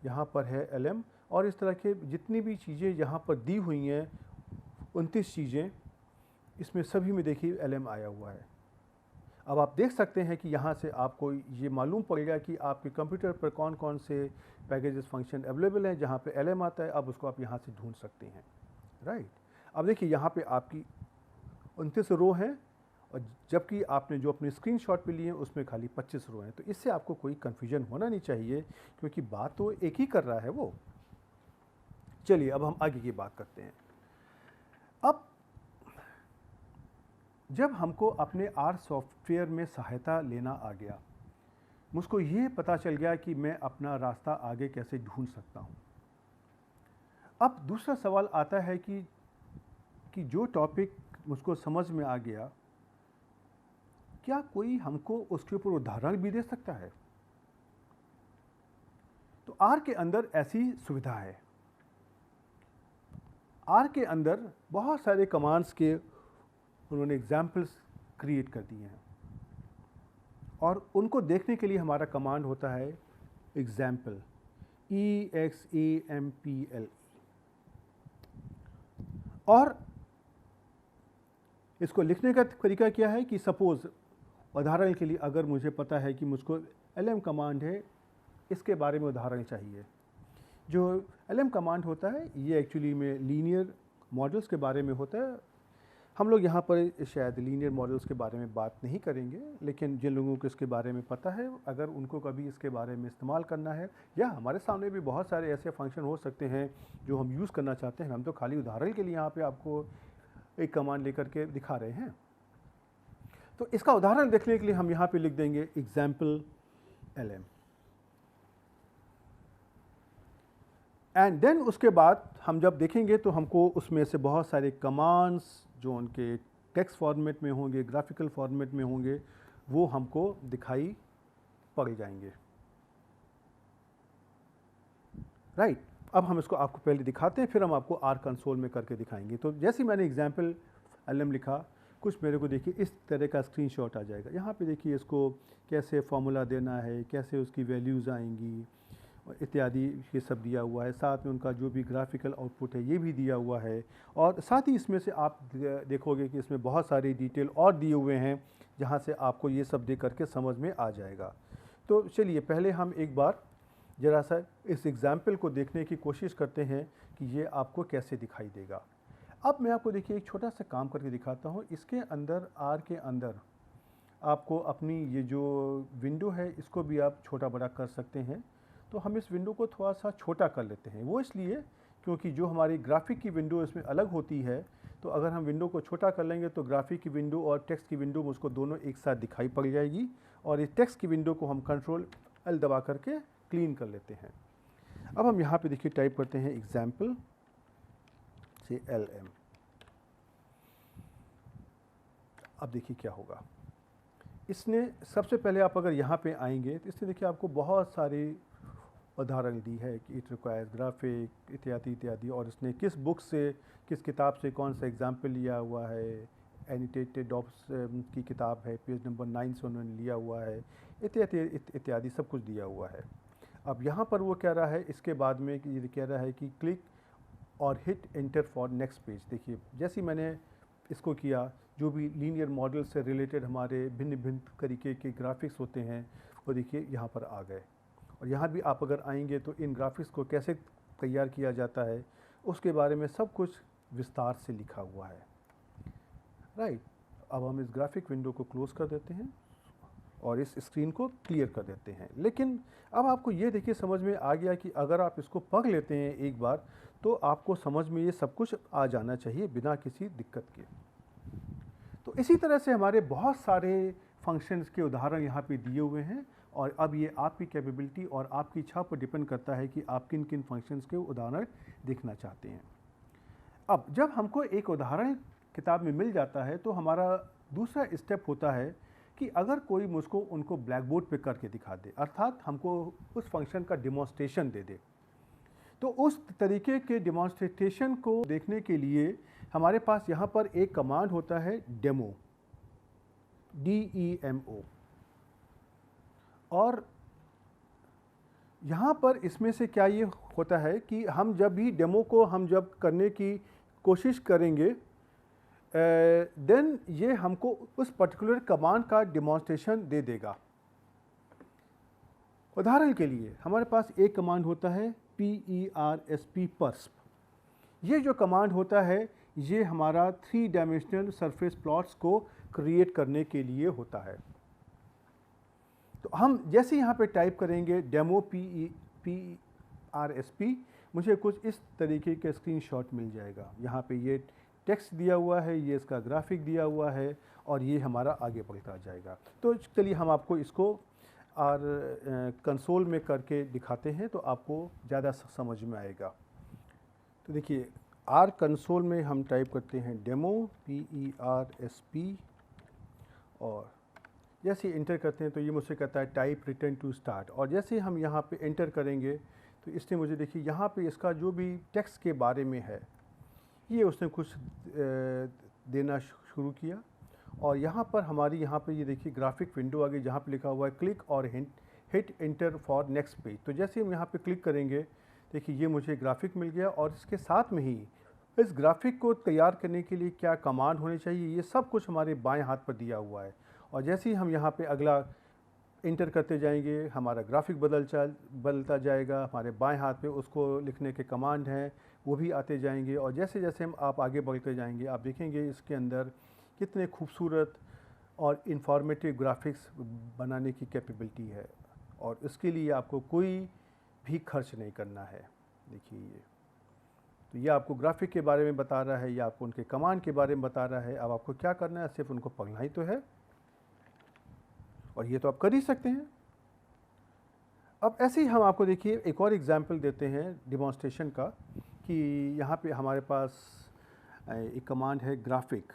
[SPEAKER 2] यहाँ पर है LM, और इस तरह के जितनी भी चीज़ें यहाँ पर दी हुई हैं 29 चीज़ें, इसमें सभी में देखिए LM आया हुआ है। अब आप देख सकते हैं कि यहाँ से आपको ये मालूम पड़ेगा कि आपके कंप्यूटर पर कौन कौन से पैकेजेस फंक्शन अवेलेबल हैं जहाँ पे LM आता है। अब उसको आप यहाँ से ढूंढ सकते हैं, राइट। अब देखिए यहाँ पे आपकी 29 रो हैं, और जबकि आपने जो अपने स्क्रीनशॉट पे लिए हैं उसमें खाली 25 रो हैं। तो इससे आपको कोई कन्फ्यूजन होना नहीं चाहिए, क्योंकि बात तो एक ही कर रहा है वो। चलिए अब हम आगे की बात करते हैं। अब जब हमको अपने R सॉफ्टवेयर में सहायता लेना आ गया, मुझको ये पता चल गया कि मैं अपना रास्ता आगे कैसे ढूंढ सकता हूँ। अब दूसरा सवाल आता है कि जो टॉपिक मुझको समझ में आ गया, क्या कोई हमको उसके ऊपर उदाहरण भी दे सकता है? तो R के अंदर ऐसी सुविधा है। R के अंदर बहुत सारे कमांड्स के उन्होंने एग्जाम्पल्स क्रिएट कर दिए हैं, और उनको देखने के लिए हमारा कमांड होता है एग्जाम्पल, EXAMPLE। और इसको लिखने का तरीका क्या है कि सपोज़ उदाहरण के लिए अगर मुझे पता है कि मुझको LM कमांड है, इसके बारे में उदाहरण चाहिए। जो LM कमांड होता है ये एक्चुअली में लीनियर मॉडल्स के बारे में होता है। हम लोग यहाँ पर शायद लीनियर मॉडल्स के बारे में बात नहीं करेंगे, लेकिन जिन लोगों को इसके बारे में पता है, अगर उनको कभी इसके बारे में इस्तेमाल करना है, या हमारे सामने भी बहुत सारे ऐसे फंक्शन हो सकते हैं जो हम यूज़ करना चाहते हैं, हम तो खाली उदाहरण के लिए यहाँ पे आपको एक कमांड लेकर के दिखा रहे हैं। तो इसका उदाहरण देखने के लिए हम यहाँ पे लिख देंगे एग्जाम्पल LM, एंड देन उसके बाद हम जब देखेंगे तो हमको उसमें से बहुत सारे कमांड्स जो उनके टेक्स्ट फॉर्मेट में होंगे, ग्राफिकल फॉर्मेट में होंगे, वो हमको दिखाई पड़ जाएंगे, राइट। अब हम इसको आपको पहले दिखाते हैं, फिर हम आपको R कंसोल में करके दिखाएंगे। तो जैसे मैंने एग्जाम्पल LM लिखा, कुछ मेरे को देखिए इस तरह का स्क्रीनशॉट आ जाएगा। यहाँ पे देखिए इसको कैसे फॉर्मूला देना है, कैसे उसकी वैल्यूज़ आएंगी इत्यादि, ये सब दिया हुआ है। साथ में उनका जो भी ग्राफिकल आउटपुट है ये भी दिया हुआ है, और साथ ही इसमें से आप देखोगे कि इसमें बहुत सारी डिटेल और दिए हुए हैं, जहाँ से आपको ये सब देख करके समझ में आ जाएगा। तो चलिए पहले हम एक बार ज़रा सा इस एग्ज़ाम्पल को देखने की कोशिश करते हैं कि ये आपको कैसे दिखाई देगा। अब मैं आपको देखिए एक छोटा सा काम करके दिखाता हूँ। इसके अंदर R के अंदर आपको अपनी ये जो विंडो है इसको भी आप छोटा बड़ा कर सकते हैं। तो हम इस विंडो को थोड़ा सा छोटा कर लेते हैं, वो इसलिए क्योंकि जो हमारी ग्राफिक की विंडो इसमें अलग होती है, तो अगर हम विंडो को छोटा कर लेंगे तो ग्राफिक की विंडो और टेक्स्ट की विंडो मुझको दोनों एक साथ दिखाई पड़ जाएगी, और इस टेक्स्ट की विंडो को हम कंट्रोल L दबा करके क्लीन कर लेते हैं। अब हम यहाँ पे देखिए टाइप करते हैं एग्जाम्पल से LM। अब देखिए क्या होगा, इसने सबसे पहले आप अगर यहाँ पे आएंगे तो इसने देखिए आपको बहुत सारी उदाहरण दी है कि इट रिक्वायर्स ग्राफिक इत्यादि इत्यादि, और इसने किस बुक से, किस किताब से कौन सा एग्जाम्पल लिया हुआ है। एनिटेटेड डॉप्स की किताब है, पेज नंबर 9 से उन्होंने लिया हुआ है, इत्यादि इत्यादि सब कुछ दिया हुआ है। अब यहाँ पर वो कह रहा है इसके बाद में कि ये कह रहा है कि क्लिक और hit enter for next page. देखिए जैसे ही मैंने इसको किया, जो भी लीनियर मॉडल से रिलेटेड हमारे भिन्न भिन्न तरीके के ग्राफिक्स होते हैं वो देखिए यहाँ पर आ गए। और यहाँ भी आप अगर आएंगे तो इन ग्राफिक्स को कैसे तैयार किया जाता है उसके बारे में सब कुछ विस्तार से लिखा हुआ है, राइट। अब हम इस ग्राफिक विंडो को क्लोज कर देते हैं और इस स्क्रीन को क्लियर कर देते हैं। लेकिन अब आपको ये देखिए समझ में आ गया कि अगर आप इसको पढ़ लेते हैं एक बार तो आपको समझ में ये सब कुछ आ जाना चाहिए बिना किसी दिक्कत के। तो इसी तरह से हमारे बहुत सारे फंक्शंस के उदाहरण यहाँ पे दिए हुए हैं और अब ये आपकी कैपेबिलिटी और आपकी इच्छा पर डिपेंड करता है कि आप किन किन फंक्शंस के उदाहरण देखना चाहते हैं। अब जब हमको एक उदाहरण किताब में मिल जाता है तो हमारा दूसरा स्टेप होता है कि अगर कोई मुझको उनको ब्लैक बोर्ड पे करके दिखा दे, अर्थात हमको उस फंक्शन का डेमोन्स्ट्रेशन दे दे, तो उस तरीके के डेमोन्स्ट्रेशन को देखने के लिए हमारे पास यहाँ पर एक कमांड होता है डेमो, DEMO। और यहाँ पर इसमें से क्या ये होता है कि हम जब भी डेमो को हम जब करने की कोशिश करेंगे देन ये हमको उस पर्टिकुलर कमांड का डेमोन्स्ट्रेशन दे देगा। उदाहरण के लिए हमारे पास एक कमांड होता है PERSP पर्स्प। ये जो कमांड होता है ये हमारा 3 डायमेंशनल सरफेस प्लॉट्स को क्रिएट करने के लिए होता है। तो हम जैसे यहाँ पे टाइप करेंगे डेमो PERSP, मुझे कुछ इस तरीके के स्क्रीनशॉट मिल जाएगा। यहाँ पे ये टेक्स्ट दिया हुआ है, ये इसका ग्राफिक दिया हुआ है और ये हमारा आगे बढ़ता जाएगा। तो चलिए हम आपको इसको और कंसोल में करके दिखाते हैं तो आपको ज़्यादा समझ में आएगा। तो देखिए आर कंसोल में हम टाइप करते हैं डेमो PERSP और जैसे इंटर करते हैं तो ये मुझसे कहता है टाइप रिटर्न टू स्टार्ट। और जैसे हम यहाँ पे एंटर करेंगे तो इसने मुझे देखिए यहाँ पे इसका जो भी टेक्स्ट के बारे में है ये उसने कुछ देना शुरू किया। और यहाँ पर हमारी यहाँ पे ये देखिए ग्राफिक विंडो आ गई जहाँ पे लिखा हुआ है क्लिक और hit enter for next page. तो जैसे हम यहाँ पे क्लिक करेंगे देखिए ये मुझे ग्राफिक मिल गया और इसके साथ में ही इस ग्राफिक को तैयार करने के लिए क्या कमांड होनी चाहिए ये सब कुछ हमारे बाएं हाथ पर दिया हुआ है। और जैसे ही हम यहाँ पे अगला इंटर करते जाएंगे हमारा ग्राफिक बदलता जाएगा, हमारे बाएं हाथ पे उसको लिखने के कमांड हैं वो भी आते जाएंगे। और जैसे जैसे हम आप आगे बढ़ते जाएंगे आप देखेंगे इसके अंदर कितने खूबसूरत और इंफॉर्मेटिव ग्राफिक्स बनाने की कैपेबिलिटी है और इसके लिए आपको कोई भी खर्च नहीं करना है। देखिए ये तो ये आपको ग्राफिक के बारे में बता रहा है, या आपको उनके कमांड के बारे में बता रहा है। अब आपको क्या करना है, सिर्फ उनको पढ़ना ही तो है और ये तो आप कर ही सकते हैं। अब ऐसे ही हम आपको देखिए एक और एग्जांपल देते हैं डिमॉन्स्ट्रेशन का कि यहाँ पे हमारे पास एक कमांड है ग्राफिक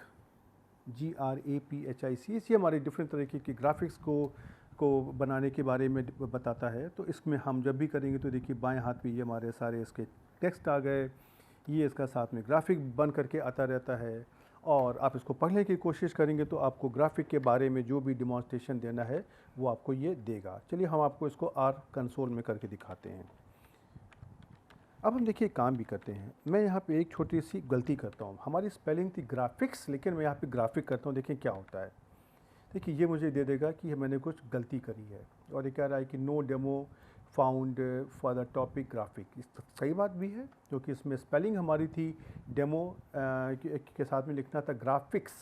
[SPEAKER 2] GRAPHIC। ये हमारे डिफरेंट तरीके की ग्राफिक्स को बनाने के बारे में बताता है। तो इसमें हम जब भी करेंगे तो देखिए बाएं हाथ पे ये हमारे सारे इसके टेक्स्ट आ गए, ये इसका साथ में ग्राफिक बन करके आता रहता है और आप इसको पढ़ने की कोशिश करेंगे तो आपको ग्राफिक के बारे में जो भी डिमॉन्स्ट्रेशन देना है वो आपको ये देगा। चलिए हम आपको इसको आर कंसोल में करके दिखाते हैं। अब हम देखिए काम भी करते हैं। मैं यहाँ पे एक छोटी सी गलती करता हूँ, हमारी स्पेलिंग थी ग्राफिक्स लेकिन मैं यहाँ पे ग्राफिक करता हूँ। देखिए क्या होता है, देखिए ये मुझे दे देगा कि मैंने कुछ गलती करी है और ये कह रहा है कि no demo found for the topic graphic. इस सही बात भी है क्योंकि इसमें स्पेलिंग हमारी थी डेमो के साथ में लिखना था ग्राफिक्स,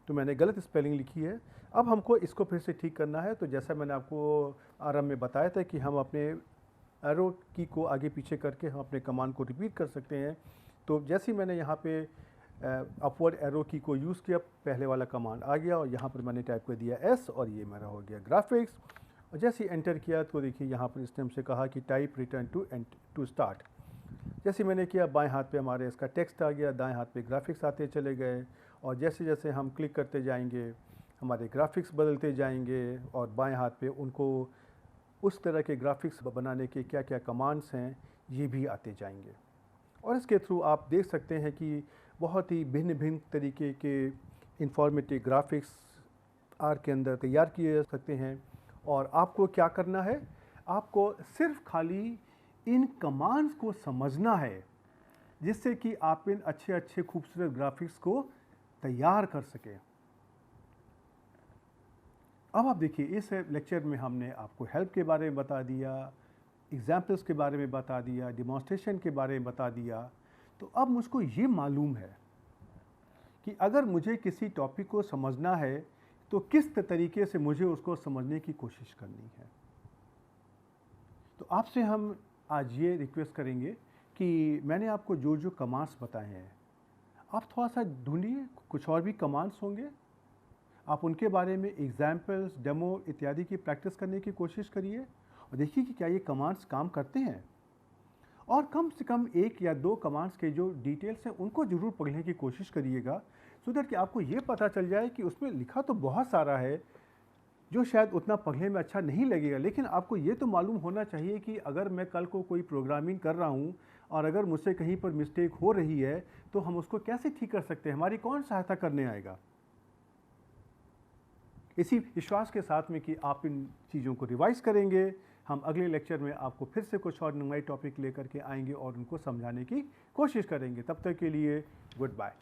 [SPEAKER 2] तो मैंने गलत स्पेलिंग लिखी है। अब हमको इसको फिर से ठीक करना है। तो जैसा मैंने आपको आरंभ में बताया था कि हम अपने एरो की को आगे पीछे करके हम अपने कमांड को रिपीट कर सकते हैं। तो जैसे ही मैंने यहाँ पे अपवर्ड एरो की को यूज़ किया पहले वाला कमांड आ गया और यहाँ पर मैंने टाइप कर दिया S और ये मेरा हो गया ग्राफिक्स। और जैसे ही एंटर किया तो देखिए यहाँ पर इसने हमसे कहा कि टाइप रिटर्न टू स्टार्ट। जैसे मैंने किया बाएं हाथ पे हमारे इसका टेक्स्ट आ गया, दाएं हाथ पे ग्राफिक्स आते चले गए और जैसे जैसे हम क्लिक करते जाएंगे हमारे ग्राफिक्स बदलते जाएंगे और बाएं हाथ पे उनको उस तरह के ग्राफिक्स बनाने के क्या क्या कमांड्स हैं ये भी आते जाएंगे। और इसके थ्रू आप देख सकते हैं कि बहुत ही भिन्न भिन्न तरीके के इंफॉर्मेटिव ग्राफिक्स आर के अंदर तैयार किए जा सकते हैं। और आपको क्या करना है, आपको सिर्फ खाली इन कमांड्स को समझना है जिससे कि आप इन अच्छे अच्छे खूबसूरत ग्राफिक्स को तैयार कर सकें। अब आप देखिए इस लेक्चर में हमने आपको हेल्प के बारे में बता दिया, एग्जाम्पल्स के बारे में बता दिया, डिमॉन्स्ट्रेशन के बारे में बता दिया। तो अब मुझको ये मालूम है कि अगर मुझे किसी टॉपिक को समझना है तो किस तरीके से मुझे उसको समझने की कोशिश करनी है। तो आपसे हम आज ये रिक्वेस्ट करेंगे कि मैंने आपको जो जो कमांड्स बताए हैं, आप थोड़ा सा ढूंढिए, कुछ और भी कमांड्स होंगे, आप उनके बारे में एग्जाम्पल्स, डेमो इत्यादि की प्रैक्टिस करने की कोशिश करिए और देखिए कि क्या ये कमांड्स काम करते हैं। और कम से कम 1 या 2 कमांड्स के जो डिटेल्स हैं उनको ज़रूर पढ़ने की कोशिश करिएगा, सो दैट कि आपको ये पता चल जाए कि उसमें लिखा तो बहुत सारा है जो शायद उतना पढ़ने में अच्छा नहीं लगेगा, लेकिन आपको ये तो मालूम होना चाहिए कि अगर मैं कल को कोई प्रोग्रामिंग कर रहा हूँ और अगर मुझसे कहीं पर मिस्टेक हो रही है तो हम उसको कैसे ठीक कर सकते हैं, हमारी कौन सहायता करने आएगा। इसी विश्वास के साथ में कि आप इन चीज़ों को रिवाइज करेंगे, हम अगले लेक्चर में आपको फिर से कुछ और नए टॉपिक लेकर के आएंगे और उनको समझाने की कोशिश करेंगे। तब तक के लिए गुड बाय।